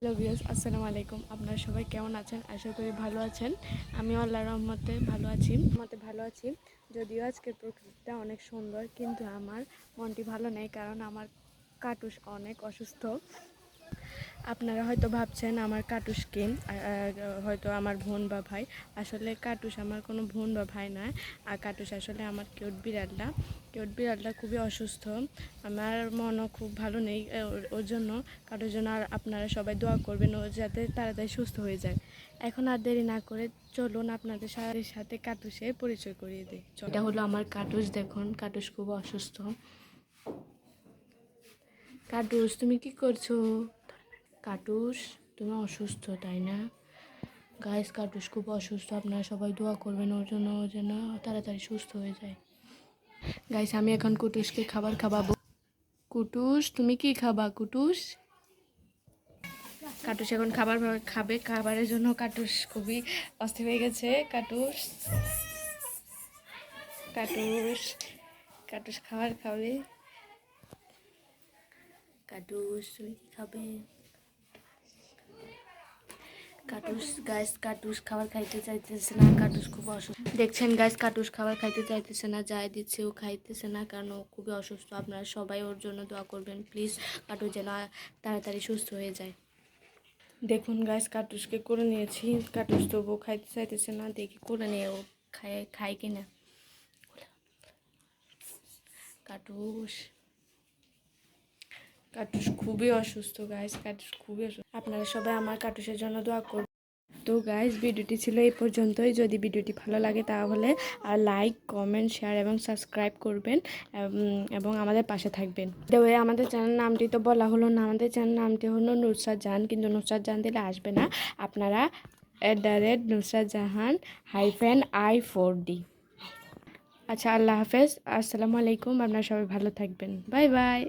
Hello viewers, আসসালামু আলাইকুম। আপনারা সবাই কেমন আছেন? আশা করি ভালো আছেন। আমিও আল্লাহর রহমতে ভালো আছি। যদিও আজকের প্রকৃতিটা অনেক সুন্দর, কিন্তু আমার মনটি ভালো নেই, কারণ আমার কাটুস অনেক অসুস্থ। আপনারা হয়তো ভাবছেন আমার কাটুস কে, হয়তো আমার বোন বা ভাই। আসলে কাটুস আমার কোনো বোন বা ভাই নয়। আর কাটুস আসলে আমার কিউট বিড়ালটা খুবই অসুস্থ। আমার মনও খুব ভালো নেই ওর জন্য। কাটুস জন্য আর আপনারা সবাই দোয়া করবেন ও যাতে তাড়াতাড়ি সুস্থ হয়ে যায়। এখন আর দেরি না করে চলুন আপনাদের সাথে কাটুসের পরিচয় করিয়ে দিই। এটা হলো আমার কাটুস। দেখুন, কাটুস খুব অসুস্থ। কাটুস, তুমি কি করছো? কাটুস, তুমি অসুস্থ তাই না? গাইস, কাটুস খুব অসুস্থ। আপনারা সবাই দোয়া করবেন ওর জন্য, ও যেন তাড়াতাড়ি সুস্থ হয়ে যায়। গাইস, আমি এখন কুটুসকে খাবার খাওয়াবো। কুটুস, তুমি কি খাবা? কুটুস, কাটুস এখন খাবার খাবে। খাবারের জন্য কাটুস খুবই অস্থির হয়ে গেছে। কাটুস কাটুস কাটুস খাবার খাবে। কাটুস, তুমি কি খাবে? কাটুস খাবার খাইতে চাইতেছে না। কাটুস খুব অসুস্থ। দেখছেন গাইস, কাটুস খাবার খাইতে চাইতেছে না। যাই দিচ্ছে ও খাইতেছে না, কারণ ও খুবই অসুস্থ। আপনারা সবাই ওর জন্য দোয়া করবেন প্লিজ, কাটুস যেন তাড়াতাড়ি সুস্থ হয়ে যায়। দেখুন গাইস, কাটুসকে করে নিয়েছি। কাটুস তবুও খাইতে চাইতেছে না। দেখি করে নিয়ে ও খায় কিনা। কাটুস কাটুস খুবই অসুস্থ গাইস, কাটুস খুবই অসুস্থ। আপনারা সবাই আমার কাটুসের জন্য দোয়া করবেন। তো গাইস, ভিডিওটি ছিল এই পর্যন্তই। যদি ভিডিওটি ভালো লাগে তাহলে আর লাইক, কমেন্ট, শেয়ার এবং সাবস্ক্রাইব করবেন এবং আমাদের পাশে থাকবেন। আমাদের চ্যানেল নামটি তো বলা হলো না। আমাদের চ্যানেল নামটি হলো নুসরাত জাহান, কিন্তু নুসরাত জাহান দিলে আসবে না। আপনারা নুসরাত জাহান -I4D। আচ্ছা, আল্লাহ হাফেজ, আসসালামু আলাইকুম। আপনারা সবাই ভালো থাকবেন। Bye bye.